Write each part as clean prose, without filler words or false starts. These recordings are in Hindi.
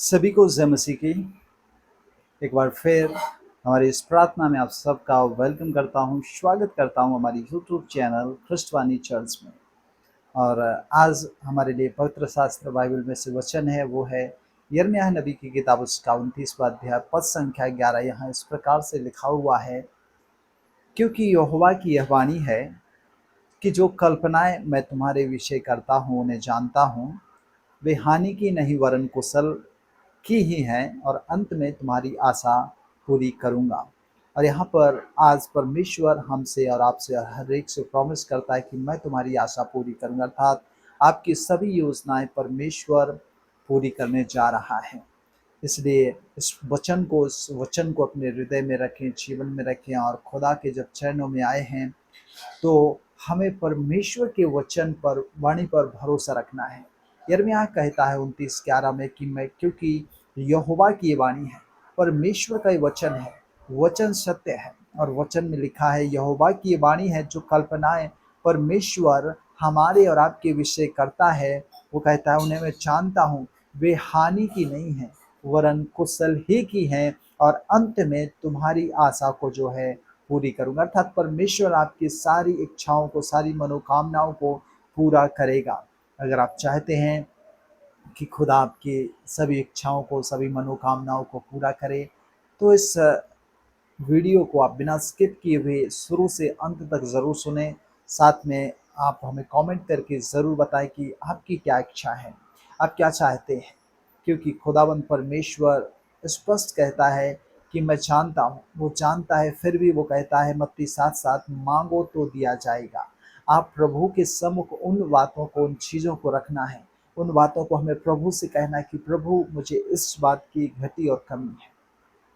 सभी को जय मसीह की एक बार फिर हमारी इस प्रार्थना में आप सबका वेलकम करता हूँ, स्वागत करता हूँ हमारी यूट्यूब चैनल ख्रिस्टवानी चर्च में। और आज हमारे लिए पवित्र शास्त्र बाइबल में से वचन है, वो है यिर्मयाह नबी की किताब उसका 29वां अध्याय पद संख्या 11। यहाँ इस प्रकार से लिखा हुआ है, क्योंकि यहोवा की यह वाणी है कि जो कल्पनाएं मैं तुम्हारे विषय करता हूँ उन्हें जानता हूँ, वे हानि की नहीं वरन कुशल की ही है, और अंत में तुम्हारी आशा पूरी करूंगा। और यहाँ पर आज परमेश्वर हमसे और आपसे और हर एक से प्रॉमिस करता है कि मैं तुम्हारी आशा पूरी करूंगा, अर्थात आपकी सभी योजनाएं परमेश्वर पूरी करने जा रहा है। इसलिए इस वचन को अपने हृदय में रखें, जीवन में रखें, और खुदा के जब चरणों में आए हैं तो हमें परमेश्वर के वचन पर, वाणी पर भरोसा रखना है। यिर्मयाह कहता है 29:11 में कि मैं, क्योंकि यहोवा की ये वाणी है, परमेश्वर का ये वचन है, वचन सत्य है। और वचन में लिखा है यहोवा की ये वाणी है, जो कल्पनाएं परमेश्वर हमारे और आपके विषय करता है, वो कहता है उन्हें मैं जानता हूँ, वे हानि की नहीं है वरन कुशल ही की है, और अंत में तुम्हारी आशा को जो है पूरी करूंगा। अर्थात परमेश्वर आपकी सारी इच्छाओं को, सारी मनोकामनाओं को पूरा करेगा। अगर आप चाहते हैं कि खुदा आपकी सभी इच्छाओं को, सभी मनोकामनाओं को पूरा करे, तो इस वीडियो को आप बिना स्किप किए हुए शुरू से अंत तक ज़रूर सुने। साथ में आप हमें कमेंट करके ज़रूर बताएं कि आपकी क्या इच्छा है, आप क्या चाहते हैं। क्योंकि खुदावंद परमेश्वर स्पष्ट कहता है कि मैं जानता हूँ, वो जानता है, फिर भी वो कहता है मत्ती 7:7, मांगो तो दिया जाएगा। आप प्रभु के सम्मुख उन बातों को, उन चीज़ों को रखना है, उन बातों को हमें प्रभु से कहना है कि प्रभु मुझे इस बात की घटी और कमी है।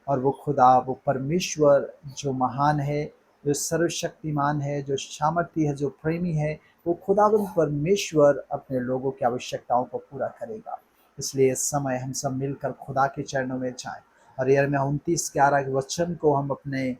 और वो खुदा, वो परमेश्वर जो महान है, जो सर्वशक्तिमान है, जो सामर्थी है, जो प्रेमी है, वो खुदावंद परमेश्वर अपने लोगों की आवश्यकताओं को पूरा करेगा। इसलिए इस समय हम सब मिलकर खुदा के चरणों में जाएं, और यिर्मयाह 29:11 के वचन को हम अपने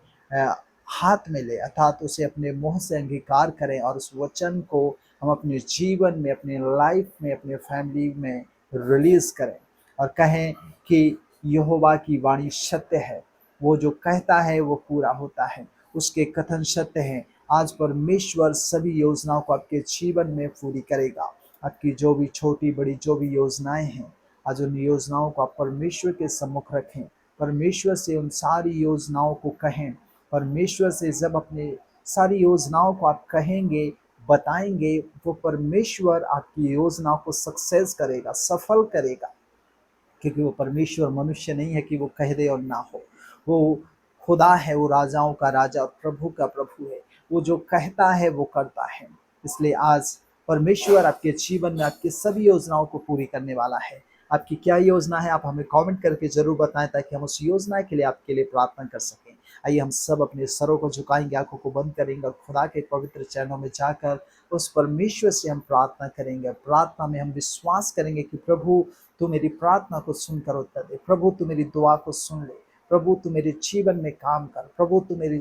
हाथ में ले, अर्थात उसे अपने मुंह से अंगीकार करें, और उस वचन को हम अपने जीवन में, अपने लाइफ में, अपने फैमिली में रिलीज करें, और कहें कि यहोवा की वाणी सत्य है, वो जो कहता है वो पूरा होता है, उसके कथन सत्य हैं। आज परमेश्वर सभी योजनाओं को आपके जीवन में पूरी करेगा। आपकी जो भी छोटी बड़ी जो भी योजनाएं हैं, आज उन योजनाओं को आप परमेश्वर के सम्मुख रखें, परमेश्वर से उन सारी योजनाओं को कहें। परमेश्वर से जब अपने सारी योजनाओं को आप कहेंगे, बताएंगे, वो परमेश्वर आपकी योजनाओं को सक्सेस करेगा, सफल करेगा। क्योंकि वो परमेश्वर मनुष्य नहीं है कि वो कह दे और ना हो। वो खुदा है, वो राजाओं का राजा और प्रभु का प्रभु है। वो जो कहता है वो करता है। इसलिए आज परमेश्वर आपके जीवन में आपकी सभी योजनाओं को पूरी करने वाला है। आपकी क्या योजना है, आप हमें कमेंट करके जरूर बताएं, ताकि हम उस योजना के लिए आपके लिए प्रार्थना कर सकें। आइए हम सब अपने सरों को झुकाएंगे, आंखों को बंद करेंगे, और खुदा के पवित्र चरणों में जाकर उस परमेश्वर से हम प्रार्थना करेंगे। प्रार्थना में हम विश्वास करेंगे कि प्रभु तू मेरी प्रार्थना को सुनकर उत्तर दे, प्रभु तू मेरी दुआ को सुन ले, प्रभु तू मेरे जीवन में काम कर, प्रभु तू मेरी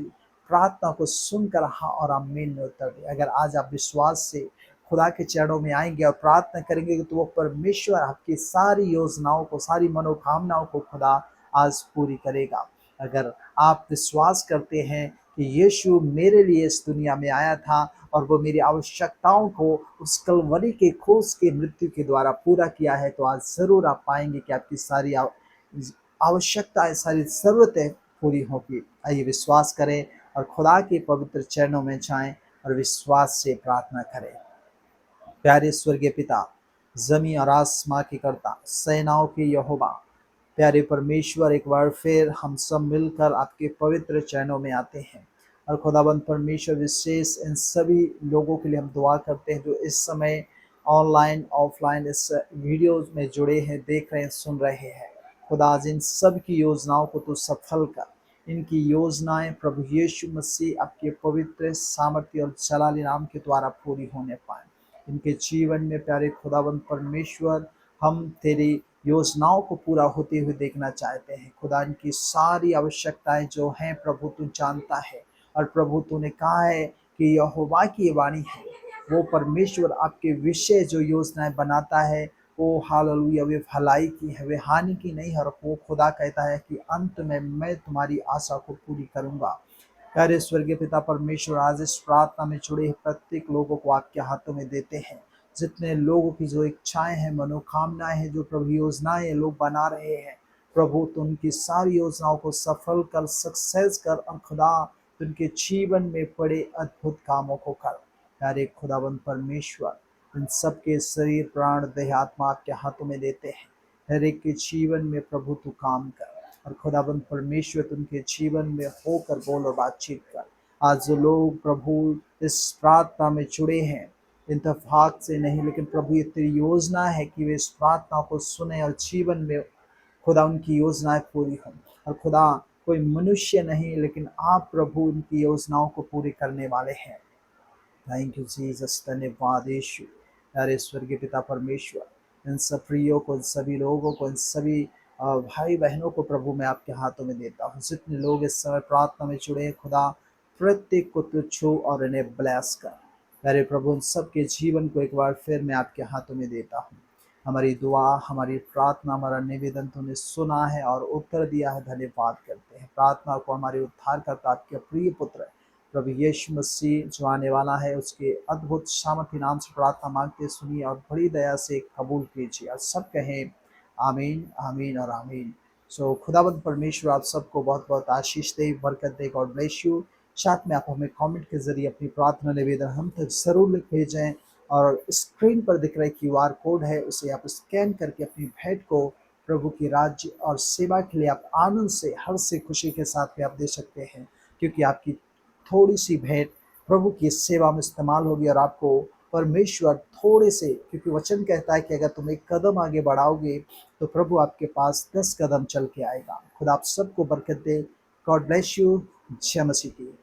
प्रार्थना को सुनकर हाँ और आमीन में उत्तर दे। अगर आज आप विश्वास से खुदा के चरणों में आएंगे और प्रार्थना करेंगे, तो वो परमेश्वर आपकी सारी योजनाओं को, सारी मनोकामनाओं को खुदा आज पूरी करेगा। अगर आप विश्वास करते हैं कि यीशु मेरे लिए इस दुनिया में आया था, और वो मेरी आवश्यकताओं को उस कलवरी के क्रूस के मृत्यु के द्वारा पूरा किया है, तो आज ज़रूर आप पाएंगे कि आपकी सारी आवश्यकताएं, सारी ज़रूरतें पूरी होगी। आइए विश्वास करें और खुदा के पवित्र चरणों में जाएं और विश्वास से प्रार्थना करें। प्यारे स्वर्गीय पिता, जमी और आसमां के कर्ता, सेनाओं के यहोवा, प्यारे परमेश्वर, एक बार फिर हम सब मिलकर आपके पवित्र चरणों में आते हैं। और खुदाबंद परमेश्वर, विशेष इन सभी लोगों के लिए हम दुआ करते हैं जो इस समय ऑनलाइन ऑफलाइन इस वीडियोज में जुड़े हैं, देख रहे हैं, सुन रहे हैं। खुदा आज इन सब की योजनाओं को तो सफल कर। इनकी योजनाएं प्रभु यीशु मसीह आपके पवित्र सामर्थ्य और जलाली नाम के द्वारा पूरी होने पाए इनके जीवन में। प्यारे खुदाबंद परमेश्वर, हम तेरी योजनाओं को पूरा होते हुए देखना चाहते हैं। खुदा, इनकी सारी आवश्यकताएं जो हैं प्रभु तू जानता है, और प्रभु तूने कहा है कि यहोवा की ये वाणी है, वो परमेश्वर आपके विषय जो योजनाएं बनाता है ओ हालेलुया, वे भलाई की है, वे हानि की नहीं है। और वो खुदा कहता है कि अंत में मैं तुम्हारी आशा को पूरी करूंगा। प्यारे स्वर्गीय पिता परमेश्वर, आज इस प्रार्थना में जुड़े प्रत्येक लोगों को आपके हाथों में देते हैं। जितने लोगों की जो इच्छाएं हैं, मनोकामनाएं हैं, जो प्रभु योजनाएं लोग बना रहे हैं, प्रभु तो उनकी सारी योजनाओं को सफल कर, सक्सेस कर, और खुदा उनके जीवन में पड़े अद्भुत कामों को कर। प्यारे खुदावंद परमेश्वर, इन सबके शरीर, प्राण, देह, आत्मा आपके हाथों में देते हैं। हर एक के जीवन में प्रभु तू काम कर, और खुदाबंद परमेश्वर तुमके जीवन में होकर बोल और बातचीत कर। आज जो लोग प्रभु इस प्रार्थना में जुड़े हैं, इंतफाक से नहीं, लेकिन प्रभु ये तेरी योजना है कि वे इस प्रार्थना को सुने और जीवन में खुदा उनकी योजनाएं पूरी हों। और खुदा कोई मनुष्य नहीं, लेकिन आप प्रभु उनकी योजनाओं को पूरी करने वाले हैं। थैंक यू जीसस, धन्यवाद यीशु। प्यारे स्वर्गीय पिता परमेश्वर, इन सब प्रियो को, इन सभी लोगों को, इन सभी भाई बहनों को प्रभु मैं आपके हाथों में देता हूँ। जितने लोग इस समय प्रार्थना में जुड़े हैं, खुदा प्रत्येक को तू छू और इन्हें ब्लेस कर। प्यारे प्रभु, उन सबके जीवन को एक बार फिर मैं आपके हाथों में देता हूँ। हमारी दुआ, हमारी प्रार्थना, हमारा निवेदन तूने सुना है और उत्तर दिया है। धन्यवाद करते हैं। प्रार्थना को हमारे उद्धारकर्ता आपके प्रिय पुत्र प्रभु यीशु मसीह जो आने वाला है, उसके अद्भुत सामर्थी नाम से प्रार्थना मांगते सुनिए और बड़ी दया से कबूल कीजिए। और सब कहें आमीन, आमीन और आमीन। सो खुदाबंद परमेश्वर आप सबको बहुत बहुत आशीष दे, बरकत दे। God bless you. साथ में आप हमें कमेंट के जरिए अपनी प्रार्थना निवेदन हम तक जरूर लिख भेजें, और स्क्रीन पर दिख रहे QR कोड है, उसे आप स्कैन करके अपनी भेंट को प्रभु की राज्य और सेवा के लिए आप आनंद से, हर्ष से, खुशी के साथ में आप दे सकते हैं। क्योंकि आपकी थोड़ी सी भेंट प्रभु की सेवा में इस्तेमाल होगी, और आपको परमेश्वर थोड़े से, क्योंकि वचन कहता है कि अगर तुम एक कदम आगे बढ़ाओगे तो प्रभु आपके पास 10 कदम चल के आएगा। खुदा आप सबको बरकत दे। God bless you. जय मसीह की।